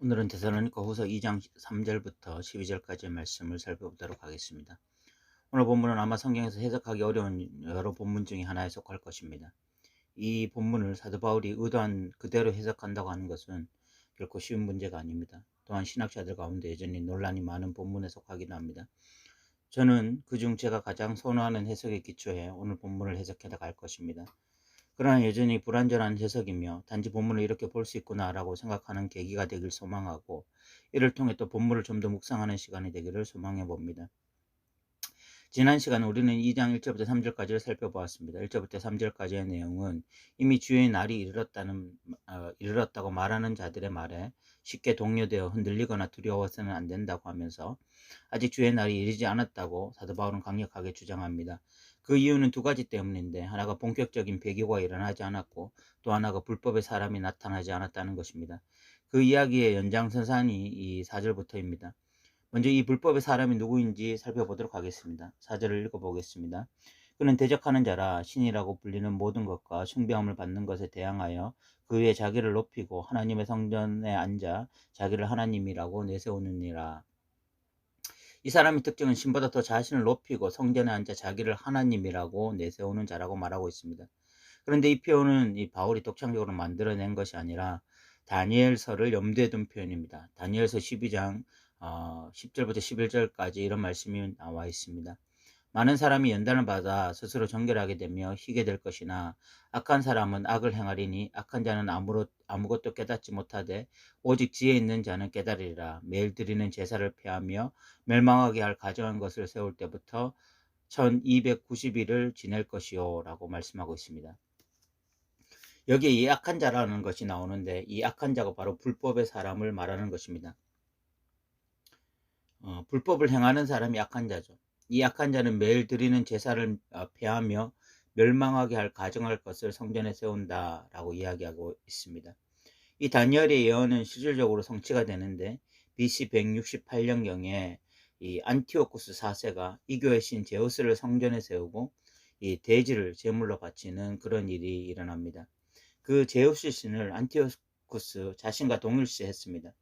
오늘은 데살로니가 후서 2장 3절부터 12절까지의 말씀을 살펴보도록 하겠습니다. 오늘 본문은 아마 성경에서 해석하기 어려운 여러 본문 중에 하나에 속할 것입니다. 이 본문을 사도 바울이 의도한 그대로 해석한다고 하는 것은 결코 쉬운 문제가 아닙니다. 또한 신학자들 가운데 여전히 논란이 많은 본문에 속하기도 합니다. 저는 그중 제가 가장 선호하는 해석에 기초해 오늘 본문을 해석해 나갈 것입니다. 그러나 여전히 불완전한 해석이며 단지 본문을 이렇게 볼 수 있구나라고 생각하는 계기가 되길 소망하고, 이를 통해 또 본문을 좀 더 묵상하는 시간이 되기를 소망해 봅니다. 지난 시간 우리는 2장 1절부터 3절까지를 살펴보았습니다. 1절부터 3절까지의 내용은 이미 주의 날이 이르렀다고 말하는 자들의 말에 쉽게 동요되어 흔들리거나 두려워서는 안 된다고 하면서 아직 주의 날이 이르지 않았다고 사도 바울은 강력하게 주장합니다. 그 이유는 두 가지 때문인데, 하나가 본격적인 배교가 일어나지 않았고 또 하나가 불법의 사람이 나타나지 않았다는 것입니다. 그 이야기의 연장선상이 이 4절부터입니다. 먼저 이 불법의 사람이 누구인지 살펴보도록 하겠습니다. 4절을 읽어보겠습니다. 그는 대적하는 자라 신이라고 불리는 모든 것과 숭배함을 받는 것에 대항하여 그 위에 자기를 높이고 하나님의 성전에 앉아 자기를 하나님이라고 내세우느니라. 이 사람의 특징은 신보다 더 자신을 높이고 성전에 앉아 자기를 하나님이라고 내세우는 자라고 말하고 있습니다. 그런데 이 표현은 이 바울이 독창적으로 만들어낸 것이 아니라 다니엘서를 염두에 둔 표현입니다. 다니엘서 12장 10절부터 11절까지 이런 말씀이 나와 있습니다. 많은 사람이 연단을 받아 스스로 정결하게 되며 희게 될 것이나 악한 사람은 악을 행하리니 악한 자는 아무것도 깨닫지 못하되 오직 지혜 있는 자는 깨달으리라. 매일 드리는 제사를 폐하며 멸망하게 할 가증한 것을 세울 때부터 1290일을 지낼 것이요 라고 말씀하고 있습니다. 여기에 이 악한 자라는 것이 나오는데, 이 악한 자가 바로 불법의 사람을 말하는 것입니다. 불법을 행하는 사람이 악한 자죠. 이 악한 자는 매일 드리는 제사를 폐하며 멸망하게 할 가증할 것을 성전에 세운다라고 이야기하고 있습니다. 이 다니엘의 예언은 실질적으로 성취가 되는데, BC 168년경에 이 안티오쿠스 4세가 이교의 신 제우스를 성전에 세우고 이 대지를 제물로 바치는 그런 일이 일어납니다. 그 제우스 신을 안티오쿠스 자신과 동일시했습니다.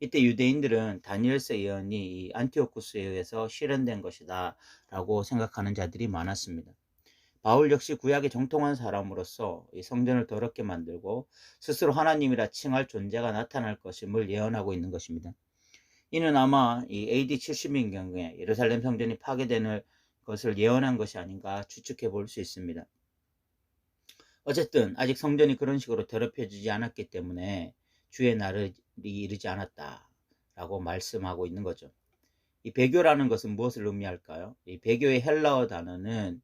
이때 유대인들은 다니엘서 예언이 이 안티오쿠스에 의해서 실현된 것이다 라고 생각하는 자들이 많았습니다. 바울 역시 구약에 정통한 사람으로서 이 성전을 더럽게 만들고 스스로 하나님이라 칭할 존재가 나타날 것임을 예언하고 있는 것입니다. 이는 아마 이 AD 70년경에 예루살렘 성전이 파괴되는 것을 예언한 것이 아닌가 추측해 볼 수 있습니다. 어쨌든 아직 성전이 그런 식으로 더럽혀지지 않았기 때문에 주의 날이 이르지 않았다라고 말씀하고 있는 거죠. 이 배교라는 것은 무엇을 의미할까요? 이 배교의 헬라어 단어는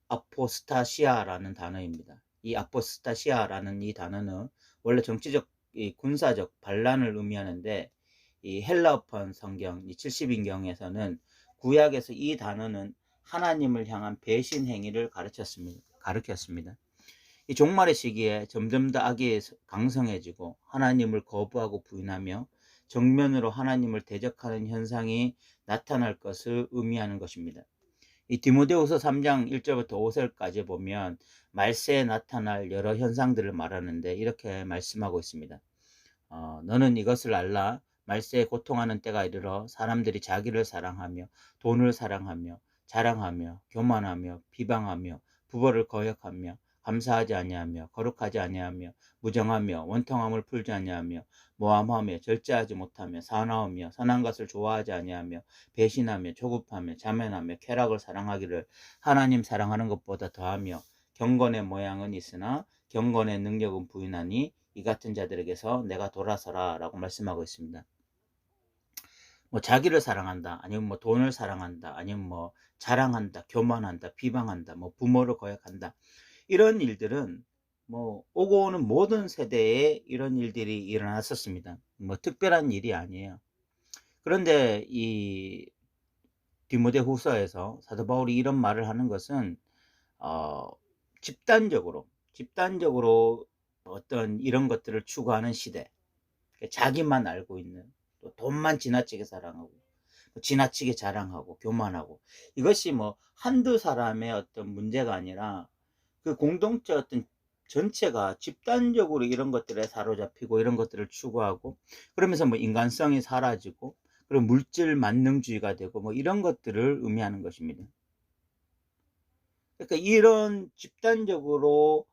아포스타시아라는 단어입니다. 이 아포스타시아라는 이 단어는 원래 정치적, 군사적 반란을 의미하는데, 이 헬라어판 성경 70인경에서는 구약에서 이 단어는 하나님을 향한 배신 행위를 가르쳤습니다. 이 종말의 시기에 점점 더 악이 강성해지고 하나님을 거부하고 부인하며 정면으로 하나님을 대적하는 현상이 나타날 것을 의미하는 것입니다. 이 디모데후서 3장 1절부터 5절까지 보면 말세에 나타날 여러 현상들을 말하는데 이렇게 말씀하고 있습니다. 너는 이것을 알라. 말세에 고통하는 때가 이르러 사람들이 자기를 사랑하며 돈을 사랑하며 자랑하며 교만하며 비방하며 부벌을 거역하며 감사하지 아니하며 거룩하지 아니하며 무정하며 원통함을 풀지 아니하며 모함하며 절제하지 못하며 사나우며 선한 것을 좋아하지 아니하며 배신하며 조급하며 자만하며 쾌락을 사랑하기를 하나님 사랑하는 것보다 더하며 경건의 모양은 있으나 경건의 능력은 부인하니 이 같은 자들에게서 내가 돌아서라 라고 말씀하고 있습니다. 뭐 자기를 사랑한다, 아니면 뭐 돈을 사랑한다, 아니면 뭐 자랑한다, 교만한다, 비방한다, 뭐 부모를 거역한다, 이런 일들은 뭐 오고 오는 모든 세대에 이런 일들이 일어났었습니다. 뭐 특별한 일이 아니에요. 그런데 이 디모데 후서에서 사도 바울이 이런 말을 하는 것은 어, 집단적으로 어떤 이런 것들을 추구하는 시대, 자기만 알고 있는, 또 돈만 지나치게 사랑하고 지나치게 자랑하고 교만하고, 이것이 뭐 한두 사람의 어떤 문제가 아니라 그 공동체 어떤 전체가 집단적으로 이런 것들에 사로잡히고 이런 것들을 추구하고, 그러면서 뭐 인간성이 사라지고, 그리고 물질 만능주의가 되고 뭐 이런 것들을 의미하는 것입니다. 그러니까 이런 집단적으로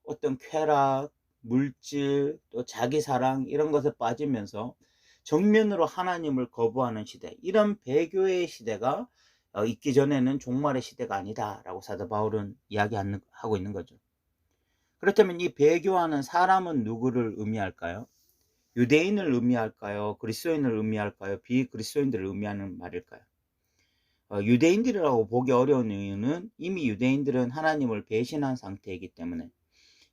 어떤 쾌락, 물질, 또 자기 사랑 이런 것에 빠지면서 정면으로 하나님을 거부하는 시대, 이런 배교의 시대가 있기 전에는 종말의 시대가 아니다라고 사도 바울은 이야기하고 있는 거죠. 그렇다면 이 배교하는 사람은 누구를 의미할까요? 유대인을 의미할까요? 그리스도인을 의미할까요? 비그리스도인들을 의미하는 말일까요? 유대인들이라고 보기 어려운 이유는 이미 유대인들은 하나님을 배신한 상태이기 때문에,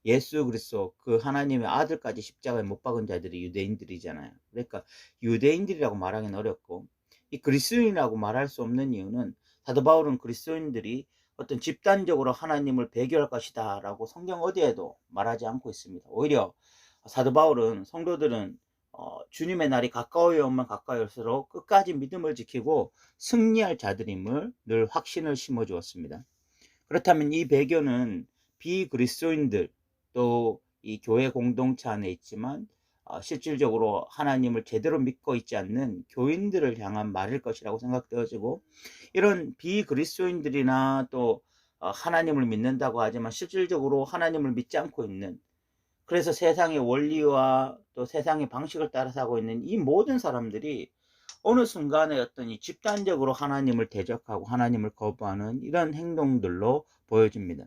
예수 그리스도 그 하나님의 아들까지 십자가에 못 박은 자들이 유대인들이잖아요. 그러니까 유대인들이라고 말하기는 어렵고, 이 그리스도인이라고 말할 수 없는 이유는 사도 바울은 그리스도인들이 어떤 집단적으로 하나님을 배교할 것이다 라고 성경 어디에도 말하지 않고 있습니다. 오히려 사도 바울은 성도들은 주님의 날이 가까이 오면 가까이 올수록 끝까지 믿음을 지키고 승리할 자들임을 늘 확신을 심어 주었습니다. 그렇다면 이 배교는 비그리스도인들, 또 이 교회 공동체 안에 있지만 실질적으로 하나님을 제대로 믿고 있지 않는 교인들을 향한 말일 것이라고 생각되어지고, 이런 비그리스도인들이나 또 하나님을 믿는다고 하지만 실질적으로 하나님을 믿지 않고 있는, 그래서 세상의 원리와 또 세상의 방식을 따라서 하고 있는 이 모든 사람들이 어느 순간에 어떤 이 집단적으로 하나님을 대적하고 하나님을 거부하는 이런 행동들로 보여집니다.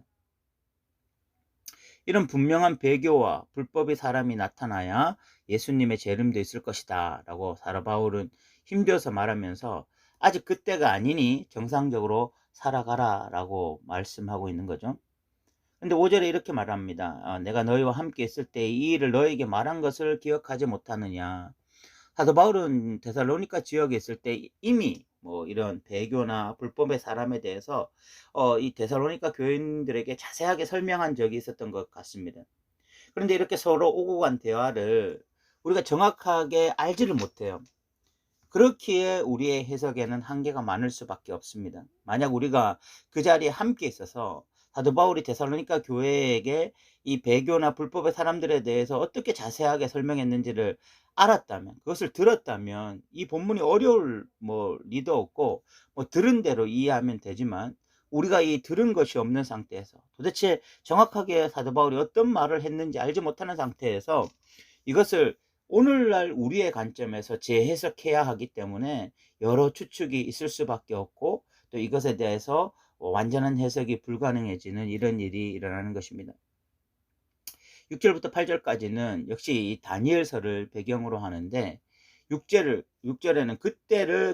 이런 분명한 배교와 불법의 사람이 나타나야 예수님의 재림도 있을 것이다 라고 사도 바울은 힘줘서 말하면서, 아직 그때가 아니니 정상적으로 살아가라 라고 말씀하고 있는 거죠. 근데 5절에 이렇게 말합니다. 내가 너희와 함께 있을 때 이 일을 너희에게 말한 것을 기억하지 못하느냐. 사도 바울은 데살로니가 지역에 있을 때 이미 뭐 이런 배교나 불법의 사람에 대해서 이 데살로니가 교인들에게 자세하게 설명한 적이 있었던 것 같습니다. 그런데 이렇게 서로 오고 간 대화를 우리가 정확하게 알지를 못해요. 그렇기에 우리의 해석에는 한계가 많을 수밖에 없습니다. 만약 우리가 그 자리에 함께 있어서 사도 바울이 데살로니가 교회에게 이 배교나 불법의 사람들에 대해서 어떻게 자세하게 설명했는지를 알았다면, 그것을 들었다면 이 본문이 어려울 리도 없고 들은 대로 이해하면 되지만, 우리가 이 들은 것이 없는 상태에서 도대체 정확하게 사도 바울이 어떤 말을 했는지 알지 못하는 상태에서 이것을 오늘날 우리의 관점에서 재해석해야 하기 때문에 여러 추측이 있을 수밖에 없고, 또 이것에 대해서 완전한 해석이 불가능해지는 이런 일이 일어나는 것입니다. 6절부터 8절까지는 역시 이 다니엘서를 배경으로 하는데, 6절에는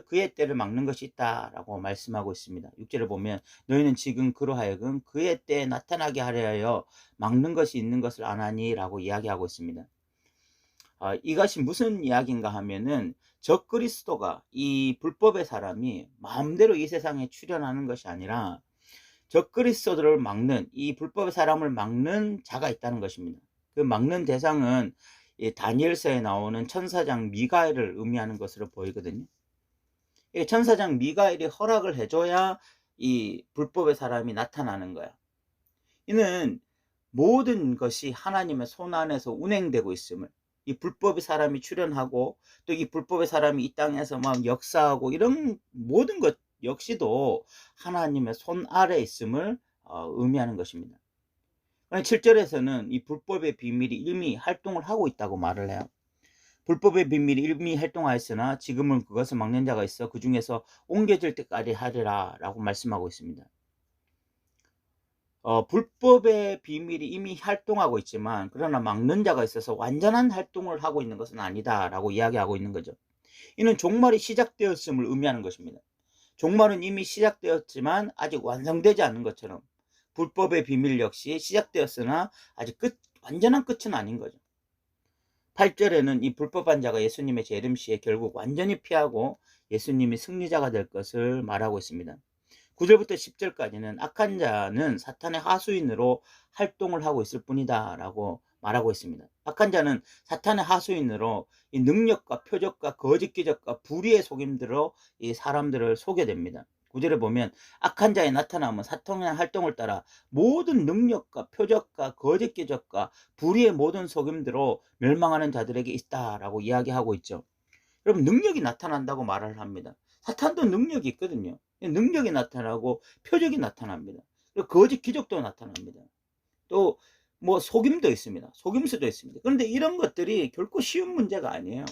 그의 때를 막는 것이 있다라고 말씀하고 있습니다. 6절을 보면 너희는 지금 그로 하여금 그의 때에 나타나게 하려 하여 막는 것이 있는 것을 아나니 라고 이야기하고 있습니다. 이것이 무슨 이야기인가 하면은, 적그리스도가, 이 불법의 사람이 마음대로 이 세상에 출현하는 것이 아니라 적그리스도들을 막는, 이 불법의 사람을 막는 자가 있다는 것입니다. 그 막는 대상은 이 다니엘서에 나오는 천사장 미가엘을 의미하는 것으로 보이거든요. 이 천사장 미가엘이 허락을 해줘야 이 불법의 사람이 나타나는 거야. 이는 모든 것이 하나님의 손 안에서 운행되고 있음을, 이 불법의 사람이 출현하고 또 이 불법의 사람이 이 땅에서 막 역사하고 이런 모든 것 역시도 하나님의 손 아래 있음을 의미하는 것입니다. 7절에서는 이 불법의 비밀이 이미 활동을 하고 있다고 말을 해요. 불법의 비밀이 이미 활동하였으나 지금은 그것을 막는 자가 있어 그 중에서 옮겨질 때까지 하리라 라고 말씀하고 있습니다. 불법의 비밀이 이미 활동하고 있지만 그러나 막는 자가 있어서 완전한 활동을 하고 있는 것은 아니다 라고 이야기하고 있는 거죠. 이는 종말이 시작되었음을 의미하는 것입니다. 종말은 이미 시작되었지만 아직 완성되지 않은 것처럼 불법의 비밀 역시 시작되었으나 아직 완전한 끝은 아닌 거죠. 8절에는 이 불법한 자가 예수님의 재림 시에 결국 완전히 피하고 예수님이 승리자가 될 것을 말하고 있습니다. 9절부터 10절까지는 악한 자는 사탄의 하수인으로 활동을 하고 있을 뿐이다 라고 말하고 있습니다. 악한 자는 사탄의 하수인으로 이 능력과 표적과 거짓 기적과 불의의 속임들로 이 사람들을 속여댑니다. 구절에 보면 악한 자의 나타남은 사탄의 활동을 따라 모든 능력과 표적과 거짓 기적과 불의의 모든 속임대로 멸망하는 자들에게 있다라고 이야기하고 있죠. 여러분, 능력이 나타난다고 말을 합니다. 사탄도 능력이 있거든요. 능력이 나타나고 표적이 나타납니다. 그리고 거짓 기적도 나타납니다. 또 뭐 속임도 있습니다. 속임수도 있습니다. 그런데 이런 것들이 결코 쉬운 문제가 아니에요.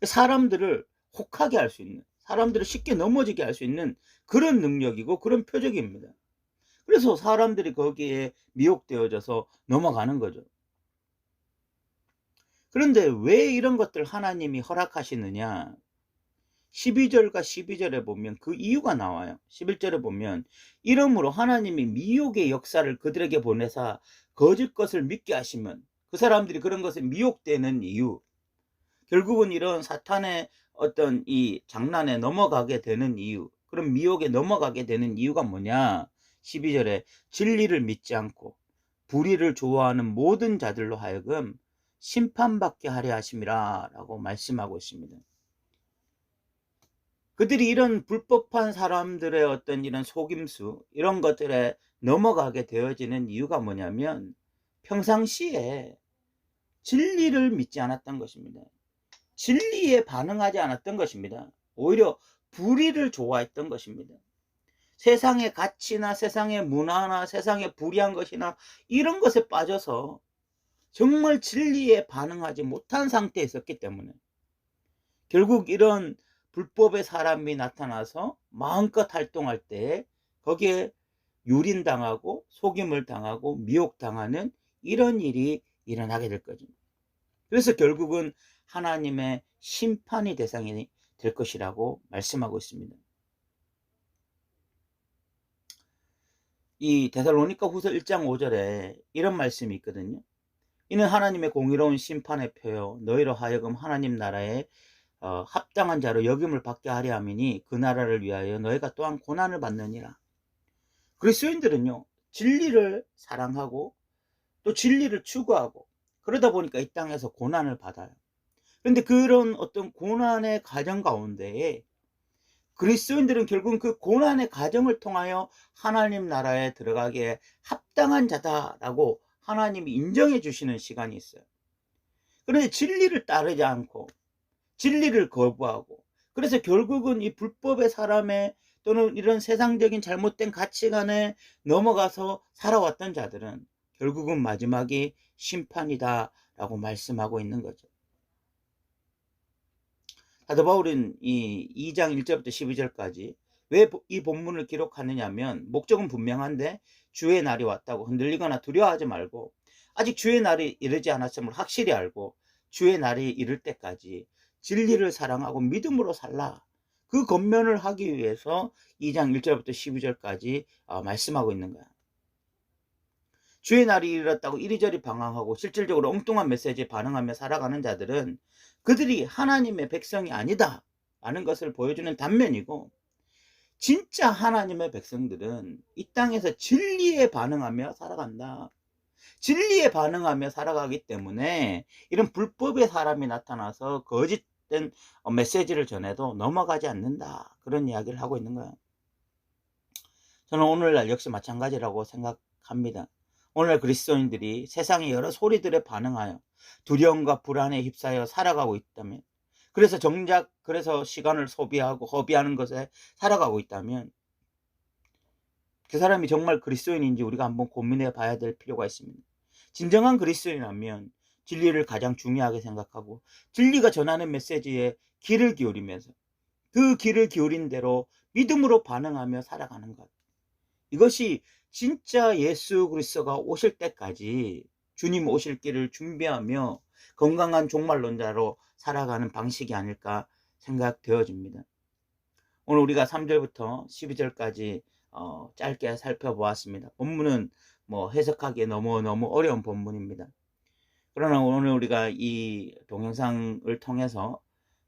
사람들을 혹하게 할 수 있는, 사람들을 쉽게 넘어지게 할 수 있는 그런 능력이고 그런 표적입니다. 그래서 사람들이 거기에 미혹되어져서 넘어가는 거죠. 그런데 왜 이런 것들 하나님이 허락하시느냐? 12절과 12절에 보면 그 이유가 나와요. 11절에 보면 이러므로 하나님이 미혹의 역사를 그들에게 보내사 거짓 것을 믿게 하시면, 그 사람들이 그런 것에 미혹되는 이유, 결국은 이런 사탄의 어떤 이 장난에 넘어가게 되는 이유, 그런 미혹에 넘어가게 되는 이유가 뭐냐? 12절에 진리를 믿지 않고 불의를 좋아하는 모든 자들로 하여금 심판받게 하려 하심이라 라고 말씀하고 있습니다. 그들이 이런 불법한 사람들의 어떤 이런 속임수, 이런 것들에 넘어가게 되어지는 이유가 뭐냐면 평상시에 진리를 믿지 않았던 것입니다. 진리에 반응하지 않았던 것입니다. 오히려 불의를 좋아했던 것입니다. 세상의 가치나 세상의 문화나 세상의 불의한 것이나 이런 것에 빠져서 정말 진리에 반응하지 못한 상태에 있었기 때문에 결국 이런 불법의 사람이 나타나서 마음껏 활동할 때 거기에 유린당하고 속임을 당하고 미혹당하는 이런 일이 일어나게 될 거죠. 그래서 결국은 하나님의 심판의 대상이 될 것이라고 말씀하고 있습니다. 이 데살로니가 후서 1장 5절에 이런 말씀이 있거든요. 이는 하나님의 공의로운 심판의 표요 너희로 하여금 하나님 나라에 합당한 자로 여김을 받게 하려 함이니 그 나라를 위하여 너희가 또한 고난을 받느니라. 그리스도인들은요, 진리를 사랑하고 또 진리를 추구하고 그러다 보니까 이 땅에서 고난을 받아요. 그런데 그런 어떤 고난의 과정 가운데에 그리스도인들은 결국은 그 고난의 과정을 통하여 하나님 나라에 들어가기에 합당한 자다라고 하나님이 인정해 주시는 시간이 있어요. 그런데 진리를 따르지 않고 진리를 거부하고 그래서 결국은 이 불법의 사람의 또는 이런 세상적인 잘못된 가치관에 넘어가서 살아왔던 자들은 결국은 마지막이 심판이다라고 말씀하고 있는 거죠. 사도 바울은 이 2장 1절부터 12절까지 왜 이 본문을 기록하느냐면 목적은 분명한데 주의 날이 왔다고 흔들리거나 두려워하지 말고 아직 주의 날이 이르지 않았음을 확실히 알고 주의 날이 이를 때까지 진리를 사랑하고 믿음으로 살라. 그 권면을 하기 위해서 2장 1절부터 12절까지 말씀하고 있는 거야. 주의 날이 이르렀다고 이리저리 방황하고 실질적으로 엉뚱한 메시지에 반응하며 살아가는 자들은 그들이 하나님의 백성이 아니다 라는 것을 보여주는 단면이고, 진짜 하나님의 백성들은 이 땅에서 진리에 반응하며 살아간다. 진리에 반응하며 살아가기 때문에 이런 불법의 사람이 나타나서 거짓된 메시지를 전해도 넘어가지 않는다. 그런 이야기를 하고 있는 거예요. 저는 오늘날 역시 마찬가지라고 생각합니다. 오늘날 그리스도인들이 세상의 여러 소리들에 반응하여 두려움과 불안에 휩싸여 살아가고 있다면, 그래서 정작 시간을 소비하고 허비하는 것에 살아가고 있다면 그 사람이 정말 그리스도인인지 우리가 한번 고민해 봐야 될 필요가 있습니다. 진정한 그리스도인이라면 진리를 가장 중요하게 생각하고 진리가 전하는 메시지에 귀를 기울이면서 그 귀를 기울인 대로 믿음으로 반응하며 살아가는 것, 이것이 진짜 예수 그리스도가 오실 때까지 주님 오실 길을 준비하며 건강한 종말론자로 살아가는 방식이 아닐까 생각되어집니다. 오늘 우리가 3절부터 12절까지 짧게 살펴보았습니다. 본문은 해석하기에 너무 어려운 본문입니다. 그러나 오늘 우리가 이 동영상을 통해서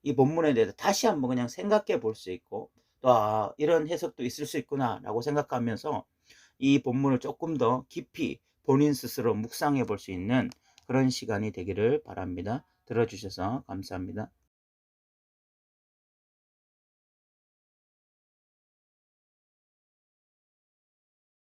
이 본문에 대해서 다시 한번 그냥 생각해 볼 수 있고 또 이런 해석도 있을 수 있구나 라고 생각하면서 이 본문을 조금 더 깊이 본인 스스로 묵상해 볼 수 있는 그런 시간이 되기를 바랍니다. 들어주셔서 감사합니다.